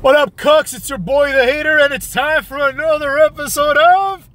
What up, Cucks? It's your boy, The Hater, and it's time for another episode of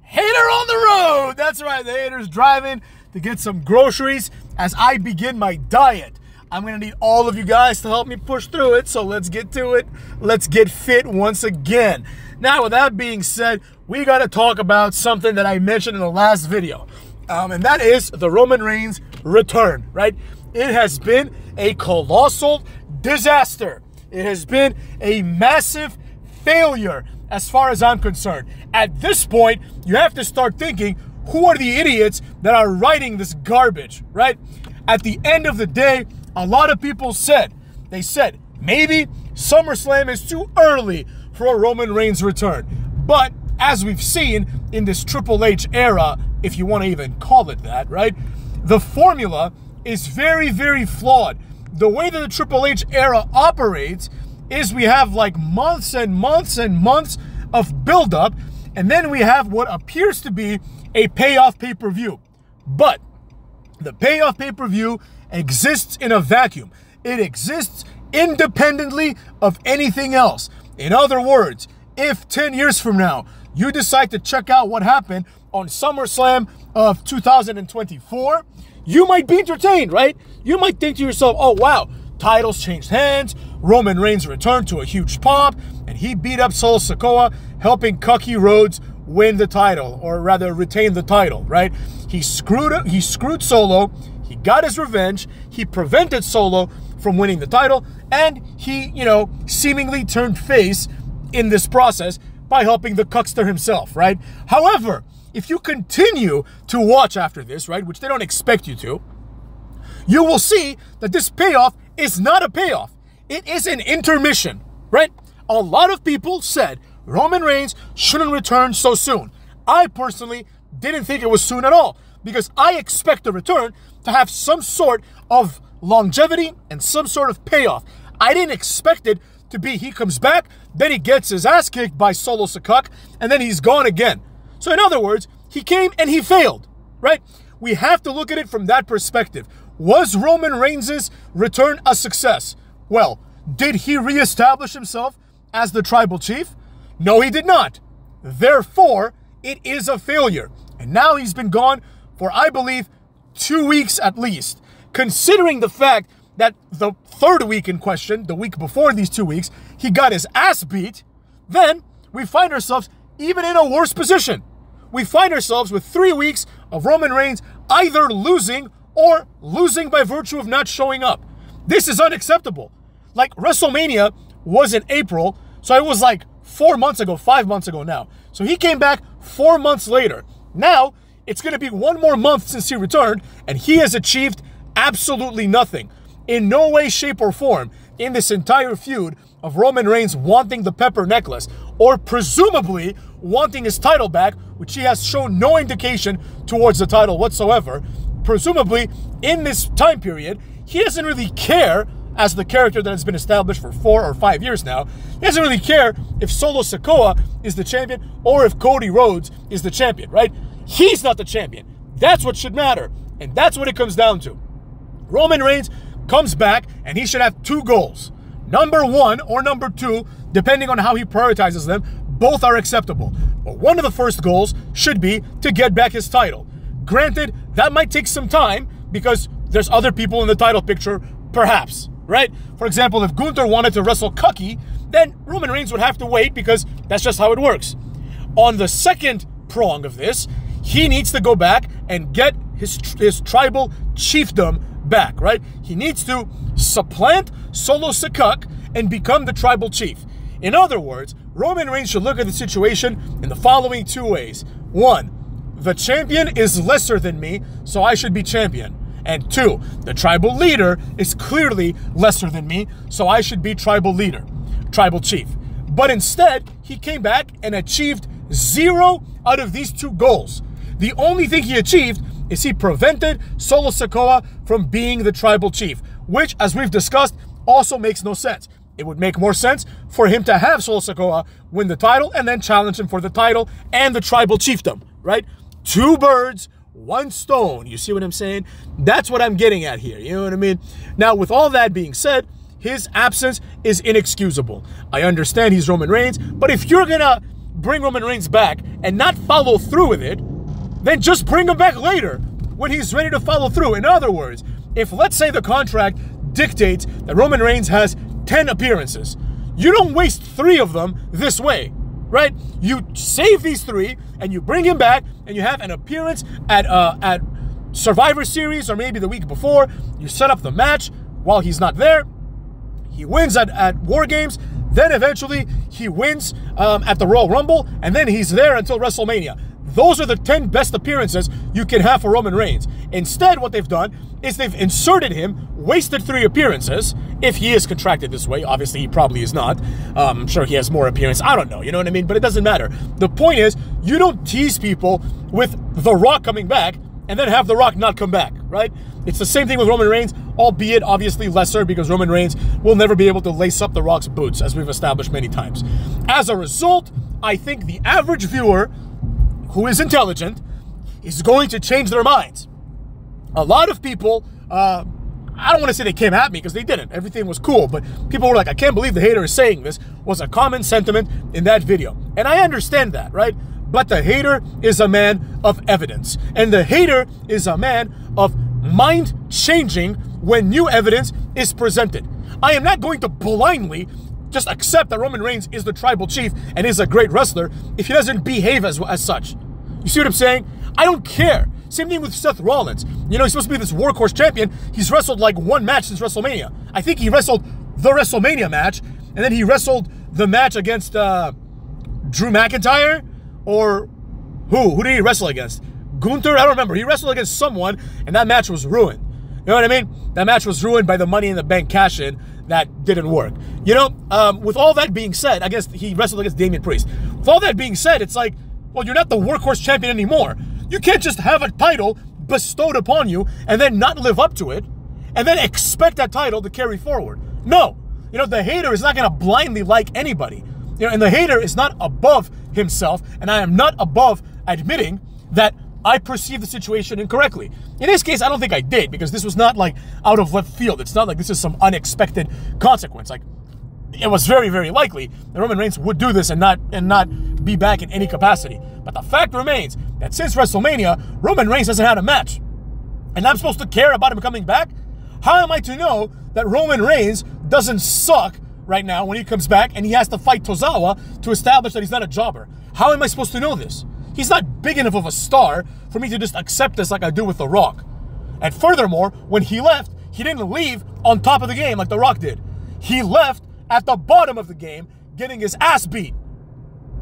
Hater on the Road. That's right, The Hater's driving to get some groceries as I begin my diet. I'm going to need all of you guys to help me push through it, so let's get to it. Let's get fit once again. Now, with that being said, we got to talk about something that I mentioned in the last video, and that is the Roman Reigns return, right? It has been a colossal disaster. It has been a massive failure as far as I'm concerned. At this point, you have to start thinking, who are the idiots that are writing this garbage, right? At the end of the day, a lot of people said, maybe SummerSlam is too early for a Roman Reigns return. But as we've seen in this Triple H era, if you want to even call it that, right? The formula is very, very flawed. The way that the Triple H era operates is we have like months and months and months of buildup, and then we have what appears to be a payoff pay-per-view. But the payoff pay-per-view exists in a vacuum. It exists independently of anything else. In other words, if 10 years from now, you decide to check out what happened on SummerSlam of 2024, you might be entertained, right? You might think to yourself, oh wow, titles changed hands, Roman Reigns returned to a huge pop, and he beat up Solo Sikoa, helping Cody Rhodes win the title, or rather retain the title, right? He screwed Solo, he got his revenge, he prevented Solo from winning the title, and he, seemingly turned face in this process by helping the Cuckster himself, right? However, if you continue to watch after this, right, which they don't expect you to, you will see that this payoff is not a payoff. It is an intermission, right? A lot of people said Roman Reigns shouldn't return so soon. I personally didn't think it was soon at all because I expect the return to have some sort of longevity and some sort of payoff. I didn't expect it to be he comes back, then he gets his ass kicked by Solo Sikoa, and then he's gone again. So in other words, he came and he failed, right? We have to look at it from that perspective. Was Roman Reigns' return a success? Well, did he reestablish himself as the tribal chief? No, he did not. Therefore, it is a failure. And now he's been gone for, I believe, 2 weeks at least. Considering the fact that the third week in question, the week before these 2 weeks, he got his ass beat, then we find ourselves even in a worse position. We find ourselves with 3 weeks of Roman Reigns either losing or losing by virtue of not showing up. This is unacceptable. Like, WrestleMania was in April, so it was like 4 months ago, 5 months ago now. So he came back 4 months later. Now, it's going to be 1 more month since he returned, and he has achieved absolutely nothing. In no way, shape, or form in this entire feud of Roman Reigns wanting the pepper necklace, or presumably wanting his title back, which he has shown no indication towards the title whatsoever. Presumably, in this time period, he doesn't really care, as the character that has been established for 4 or 5 years now, he doesn't really care if Solo Sikoa is the champion or if Cody Rhodes is the champion, right? He's not the champion. That's what should matter, and that's what it comes down to. Roman Reigns comes back, and he should have 2 goals. Number 1 or number 2, depending on how he prioritizes them, both are acceptable. But one of the first goals should be to get back his title. Granted, that might take some time because there's other people in the title picture, perhaps, right? For example, if Gunther wanted to wrestle Cody, then Roman Reigns would have to wait because that's just how it works. On the second prong of this, he needs to go back and get his tribal chiefdom back, right? He needs to supplant Solo Sikoa and become the tribal chief. In other words, Roman Reigns should look at the situation in the following 2 ways. 1, the champion is lesser than me, so I should be champion. And 2, the tribal leader is clearly lesser than me, so I should be tribal leader, tribal chief. But instead, he came back and achieved 0 out of these 2 goals. The only thing he achieved is he prevented Solo Sikoa from being the tribal chief, which, as we've discussed, also makes no sense. It would make more sense for him to have Solo Sikoa win the title and then challenge him for the title and the tribal chiefdom, right? 2 birds, 1 stone. You see what I'm saying? That's what I'm getting at here. You know what I mean? Now, with all that being said, his absence is inexcusable. I understand he's Roman Reigns, but if you're gonna bring Roman Reigns back and not follow through with it, then just bring him back later when he's ready to follow through. In other words, if let's say the contract dictates that Roman Reigns has 10 appearances, you don't waste 3 of them this way, right? You save these 3 and you bring him back and you have an appearance at Survivor Series or maybe the week before. You set up the match while he's not there. He wins at War Games. Then eventually he wins at the Royal Rumble, and then he's there until WrestleMania. Those are the 10 best appearances you can have for Roman Reigns. Instead, what they've done is they've inserted him, wasted 3 appearances, if he is contracted this way. Obviously, he probably is not. I'm sure he has more appearances. I don't know, you know what I mean? But it doesn't matter. The point is, you don't tease people with The Rock coming back and then have The Rock not come back, right? It's the same thing with Roman Reigns, albeit obviously lesser because Roman Reigns will never be able to lace up The Rock's boots, as we've established many times. As a result, I think the average viewer who is intelligent is going to change their minds. A lot of people, I don't want to say they came at me because they didn't. Everything was cool, but people were like, I can't believe the hater is saying this, was a common sentiment in that video. And I understand that, right? But the hater is a man of evidence. And the hater is a man of mind changing when new evidence is presented. I am not going to blindly just accept that Roman Reigns is the tribal chief and is a great wrestler if he doesn't behave as such. You see what I'm saying? I don't care. Same thing with Seth Rollins. You know, he's supposed to be this workhorse champion. He's wrestled like 1 match since WrestleMania. I think he wrestled the WrestleMania match, and then he wrestled the match against Drew McIntyre, or who did he wrestle against? Gunther? I don't remember. He wrestled against someone, and that match was ruined. You know what I mean? That match was ruined by the Money in the Bank cash-in that didn't work. You know, with all that being said, I guess he wrestled against Damian Priest. With all that being said, it's like, well, you're not the workhorse champion anymore. You can't just have a title bestowed upon you and then not live up to it and then expect that title to carry forward. No. You know, the hater is not going to blindly like anybody. You know, and the hater is not above himself, and I am not above admitting that I perceived the situation incorrectly. In this case, I don't think I did, because this was not like out of left field. It's not like this is some unexpected consequence. Like, it was very, very likely that Roman Reigns would do this and not be back in any capacity. But the fact remains that since WrestleMania, Roman Reigns hasn't had a match. And I'm supposed to care about him coming back? How am I to know that Roman Reigns doesn't suck right now when he comes back and he has to fight Tozawa to establish that he's not a jobber? How am I supposed to know this? He's not big enough of a star for me to just accept this like I do with The Rock. And furthermore, when he left, he didn't leave on top of the game like The Rock did. He left at the bottom of the game, getting his ass beat.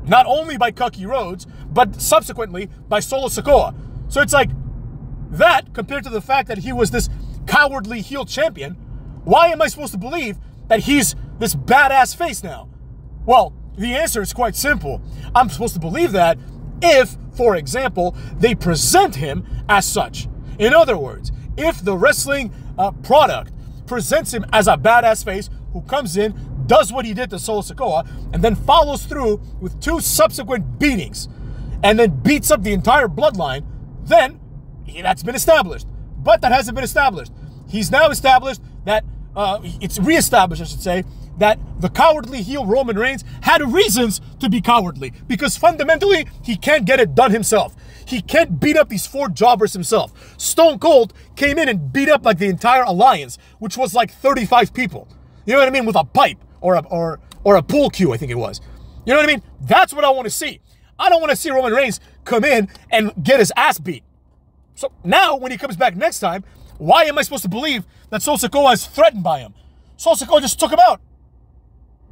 Not only by Cody Rhodes, but subsequently by Solo Sikoa. So it's like, that compared to the fact that he was this cowardly heel champion, why am I supposed to believe that he's this badass face now? Well, the answer is quite simple. I'm supposed to believe that if, for example, they present him as such. In other words, if the wrestling product presents him as a badass face who comes in, does what he did to Solo Sikoa, and then follows through with 2 subsequent beatings, and then beats up the entire bloodline, then that's been established. But that hasn't been established. He's now established that, it's reestablished, I should say, that the cowardly heel Roman Reigns had reasons to be cowardly, because fundamentally, he can't get it done himself. He can't beat up these 4 jobbers himself. Stone Cold came in and beat up like the entire alliance, which was like 35 people. You know what I mean? With a pipe or a pool cue, I think it was. You know what I mean? That's what I want to see. I don't want to see Roman Reigns come in and get his ass beat. So now, when he comes back next time, why am I supposed to believe that Solo Sikoa is threatened by him? Solo Sikoa just took him out.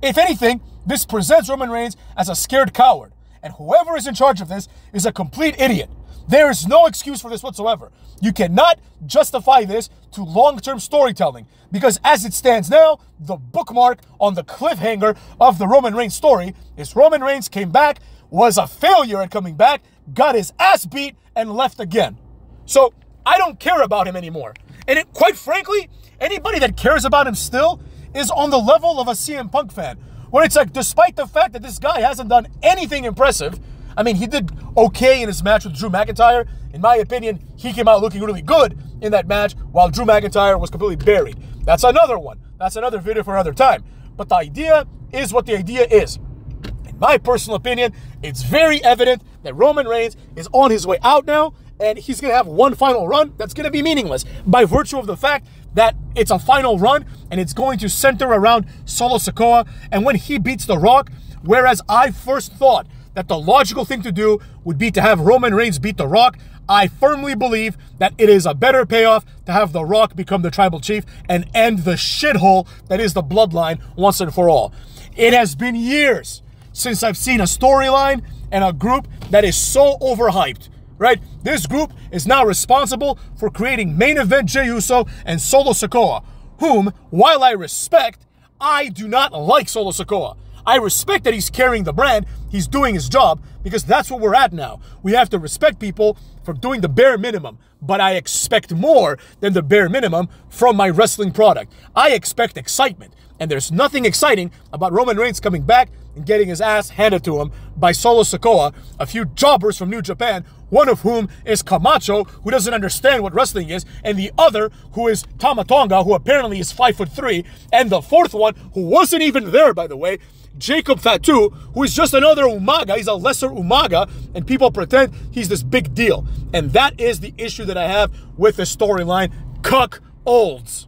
If anything, this presents Roman Reigns as a scared coward. And whoever is in charge of this is a complete idiot. There is no excuse for this whatsoever. You cannot justify this to long-term storytelling, because as it stands now, the bookmark on the cliffhanger of the Roman Reigns story is Roman Reigns came back, was a failure at coming back, got his ass beat, and left again. So I don't care about him anymore. And quite frankly, anybody that cares about him still is on the level of a CM Punk fan, where it's like, despite the fact that this guy hasn't done anything impressive, I mean, he did okay in his match with Drew McIntyre. In my opinion, he came out looking really good in that match, while Drew McIntyre was completely buried. That's another one. That's another video for another time. But the idea is what the idea is. In my personal opinion, it's very evident that Roman Reigns is on his way out now, and he's going to have one final run that's going to be meaningless by virtue of the fact that it's a final run and it's going to center around Solo Sikoa. And when he beats The Rock, whereas I first thought that the logical thing to do would be to have Roman Reigns beat The Rock, I firmly believe that it is a better payoff to have The Rock become the tribal chief and end the shithole that is the bloodline once and for all. It has been years since I've seen a storyline and a group that is so overhyped, right? This group is now responsible for creating main event Jey Uso and Solo Sikoa, whom, while I respect, I do not like Solo Sikoa. I respect that he's carrying the brand, he's doing his job, because that's what we're at now. We have to respect people for doing the bare minimum, but I expect more than the bare minimum from my wrestling product. I expect excitement, and there's nothing exciting about Roman Reigns coming back and getting his ass handed to him by Solo Sikoa, a few jobbers from New Japan, one of whom is Camacho, who doesn't understand what wrestling is, and the other who is Tama Tonga, who apparently is 5'3", and the fourth one, who wasn't even there, by the way, Jacob Fatu, who is just another Umaga. He's a lesser Umaga, and people pretend he's this big deal. And that is the issue that I have with this storyline. Cuck olds.